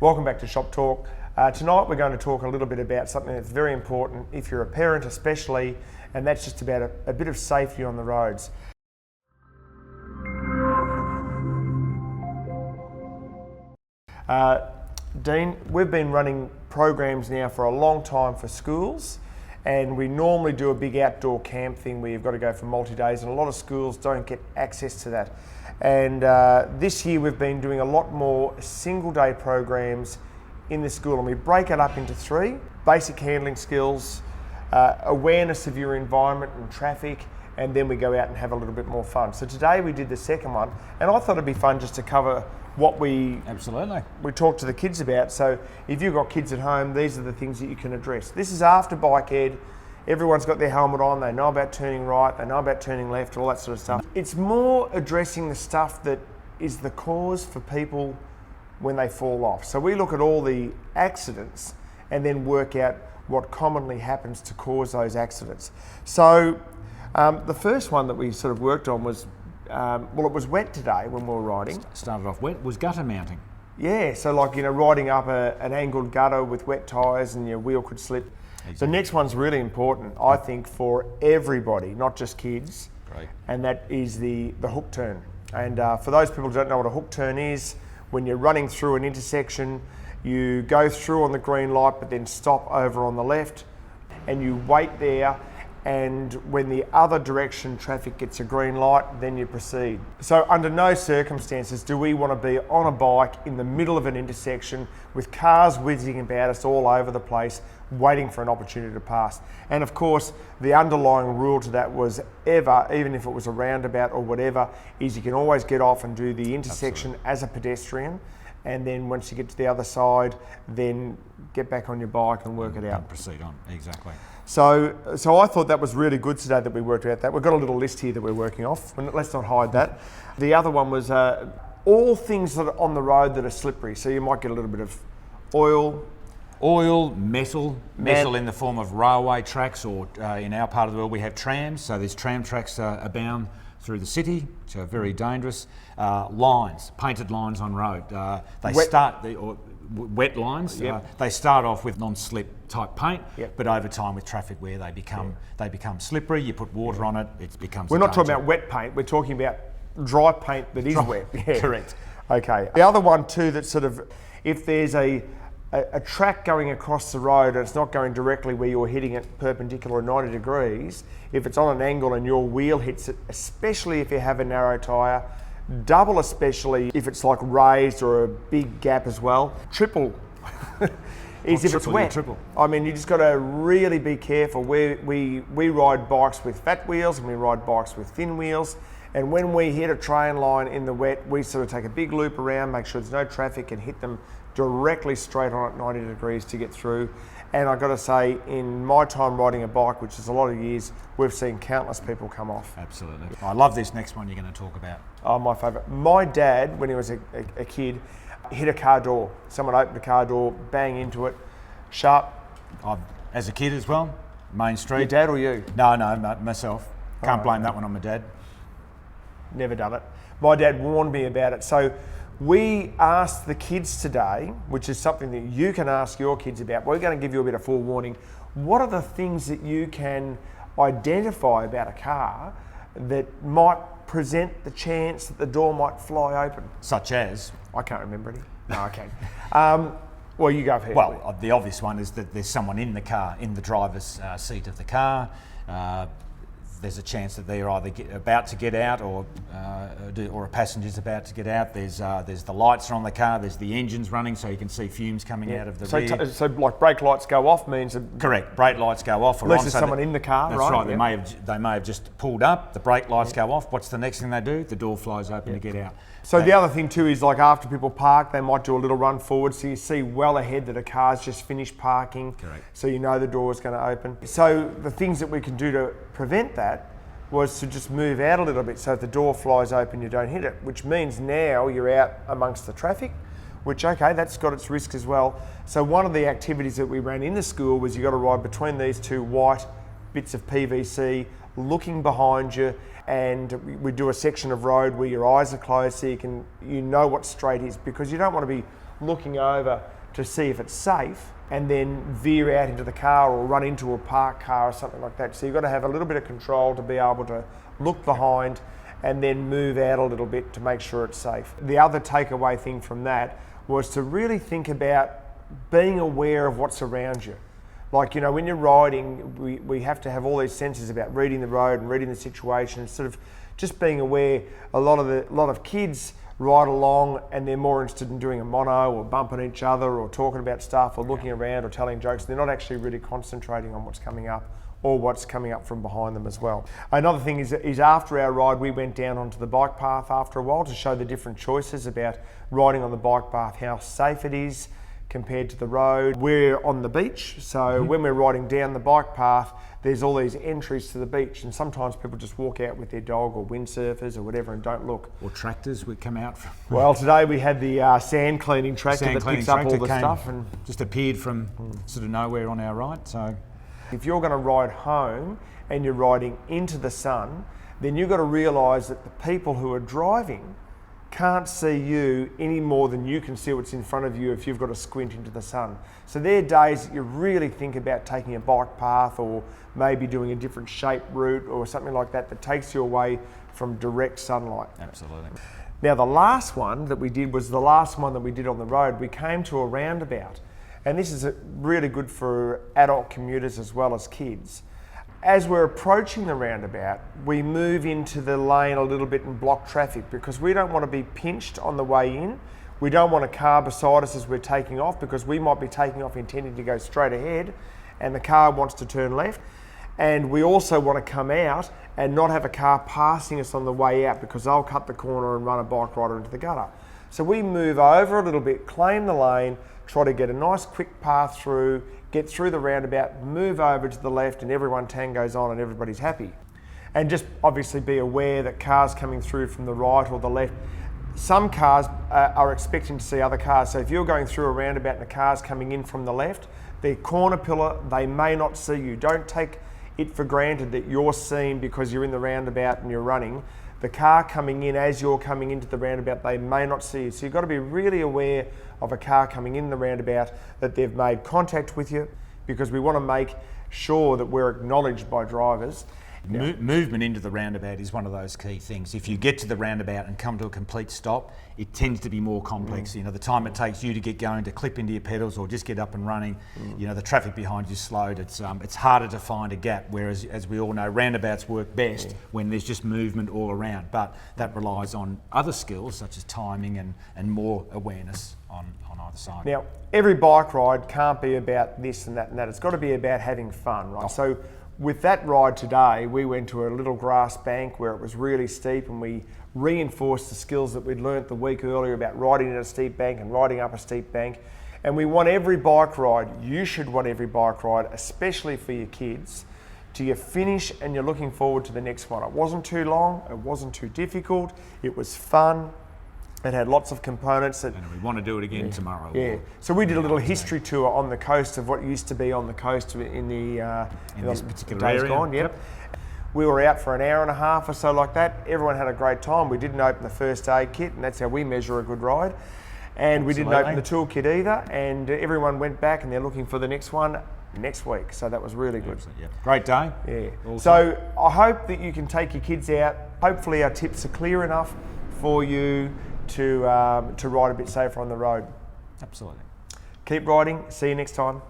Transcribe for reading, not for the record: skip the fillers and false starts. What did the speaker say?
Welcome back to Shop Talk. Tonight we're going to talk a little bit about something that's very important if you're a parent especially, and that's just about a bit of safety on the roads. Dean, we've been running programs now for a long time for schools, and we normally do a big outdoor camp thing where you've got to go for multi-days, and a lot of schools don't get access to that. And this year we've been doing a lot more single-day programs in the school, and we break it up into three: basic handling skills, awareness of your environment and traffic, and then we go out and have a little bit more fun. So today we did the second one, and I thought it'd be fun just to cover what we talk to the kids about. So if you've got kids at home, these are the things that you can address. This is after bike ed. Everyone's got their helmet on, they know about turning right, they know about turning left, all that sort of stuff. It's more addressing the stuff that is the cause for people when they fall off. So we look at all the accidents and then work out what commonly happens to cause those accidents. So the first one that we sort of worked on was, well, it was wet today when we were riding. Started off wet, was gutter mounting. Yeah, so like, you know, riding up an angled gutter with wet tyres and your wheel could slip. Exactly. The next one's really important, I think, for everybody, not just kids. Great. And that is the hook turn. And for those people who don't know what a hook turn is, when you're running through an intersection, you go through on the green light but then stop over on the left, and you wait there, and when the other direction traffic gets a green light, then you proceed. So under no circumstances do we want to be on a bike in the middle of an intersection with cars whizzing about us all over the place, waiting for an opportunity to pass. And of course, the underlying rule to that was even if it was a roundabout or whatever, is you can always get off and do the intersection as a pedestrian, and then once you get to the other side, then get back on your bike and work it out. And proceed on, exactly. So I thought that was really good today that we worked out that. We've got a little list here that we're working off, and let's not hide that. The other one was all things that are on the road that are slippery. So you might get a little bit of oil, metal in the form of railway tracks, or in our part of the world we have trams. So there's tram tracks abound through the city, which are very dangerous. Lines, painted lines on road. Wet lines. Yep. They start off with non-slip type paint, yep, but over time with traffic wear they become slippery. You put water on it, it becomes. We're not talking about wet paint. We're talking about dry paint that is wet. Yeah. Correct. Okay. The other one too, that sort of, if there's a track going across the road and it's not going directly where you're hitting it perpendicular 90 degrees, if it's on an angle and your wheel hits it, especially if you have a narrow tyre, double especially if it's like raised or a big gap as well, triple is if it's wet. Triple. I mean, you just got to really be careful. We ride bikes with fat wheels and we ride bikes with thin wheels, and when we hit a train line in the wet, we sort of take a big loop around, make sure there's no traffic, and hit them directly straight on at 90 degrees to get through. And I've got to say, in my time riding a bike, which is a lot of years, we've seen countless people come off. Absolutely. I love this next one you're going to talk about. Oh, my favourite. My dad, when he was a kid, hit a car door. Someone opened a car door, bang into it, sharp. As a kid as well, main street. Your dad or you? No, myself. Can't blame that one on my dad. Never done it. My dad warned me about it. So we asked the kids today, which is something that you can ask your kids about. We're going to give you a bit of forewarning. What are the things that you can identify about a car that might present the chance that the door might fly open? Such as? I can't remember any. No, I can. Well, you go ahead. Well, the obvious one is that there's someone in the car, in the driver's seat of the car. There's a chance that they're either about to get out, or a passenger's about to get out. There's the lights are on the car. There's the engines running, so you can see fumes coming out of the rear. So like brake lights go off means correct. Brake lights go off. Unless there's someone in the car, that's right. They may have just pulled up. The brake lights go off. What's the next thing they do? The door flies open to get out. So the other thing too is, like, after people park, they might do a little run forward, so you see well ahead that a car's just finished parking. Correct. So you know the door's going to open. So the things that we can do to prevent that was to just move out a little bit, so if the door flies open, you don't hit it, which means now you're out amongst the traffic, which, okay, that's got its risks as well. So one of the activities that we ran in the school was you got to ride between these two white bits of PVC, looking behind you, and we do a section of road where your eyes are closed so you know what straight is, because you don't want to be looking over to see if it's safe, and then veer out into the car or run into a parked car or something like that. So you've got to have a little bit of control to be able to look behind and then move out a little bit to make sure it's safe. The other takeaway thing from that was to really think about being aware of what's around you. Like, you know, when you're riding, we have to have all these senses about reading the road and reading the situation, sort of just being aware. A lot of kids ride along and they're more interested in doing a mono or bumping each other or talking about stuff or looking around or telling jokes. They're not actually really concentrating on what's coming up or what's coming up from behind them as well. Another thing is after our ride, we went down onto the bike path after a while to show the different choices about riding on the bike path, how safe it is compared to the road. We're on the beach, so when we're riding down the bike path, there's all these entries to the beach, and sometimes people just walk out with their dog or windsurfers or whatever and don't look. Or tractors would come out from. Well, today we had the sand cleaning tractor that picks up all the stuff and just appeared from sort of nowhere on our right. So if you're going to ride home and you're riding into the sun, then you've got to realise that the people who are driving can't see you any more than you can see what's in front of you if you've got to squint into the sun. So there are days that you really think about taking a bike path or maybe doing a different shape route or something like that that takes you away from direct sunlight. absolutely. Now the last one that we did was the last one that we did on the road. We came to a roundabout, and this is really good for adult commuters as well as kids. As we're approaching the roundabout, we move into the lane a little bit and block traffic because we don't want to be pinched on the way in. We don't want a car beside us as we're taking off because we might be taking off intending to go straight ahead and the car wants to turn left. And we also want to come out and not have a car passing us on the way out because they'll cut the corner and run a bike rider into the gutter. So we move over a little bit, claim the lane, try to get a nice quick path through, get through the roundabout, move over to the left, and everyone tangos on and everybody's happy. And just obviously be aware that cars coming through from the right or the left, some cars are expecting to see other cars. So if you're going through a roundabout and the car's coming in from the left, the corner pillar, they may not see you. Don't take it for granted that you're seen because you're in the roundabout and you're running. The car coming in as you're coming into the roundabout, they may not see you. So you've got to be really aware of a car coming in the roundabout, that they've made contact with you, because we want to make sure that we're acknowledged by drivers. Movement into the roundabout is one of those key things. If you get to the roundabout and come to a complete stop, it tends to be more complex. You know, the time it takes you to get going, to clip into your pedals or just get up and running, you know, the traffic behind you slowed. It's harder to find a gap, whereas, as we all know, roundabouts work best when there's just movement all around. But that relies on other skills such as timing and more awareness on either side. Now, every bike ride can't be about this and that and that. It's got to be about having fun, right? So with that ride today, we went to a little grass bank where it was really steep, and we reinforced the skills that we'd learnt the week earlier about riding in a steep bank and riding up a steep bank. And we want every bike ride, you should want every bike ride, especially for your kids, till you finish and you're looking forward to the next one. It wasn't too long, it wasn't too difficult, it was fun. It had lots of components. And we want to do it again tomorrow. Yeah. So we did a little history tour on the coast of what used to be on the coast in this particular days area. Gone. Yep. We were out for an hour and a half or so like that. Everyone had a great time. We didn't open the first aid kit, and that's how we measure a good ride. And we didn't open the toolkit either. And everyone went back, and they're looking for the next one next week. So that was really good. Yeah. Great day. Yeah. Also. So I hope that you can take your kids out. Hopefully our tips are clear enough for you to ride a bit safer on the road. Absolutely. Keep riding. See you next time.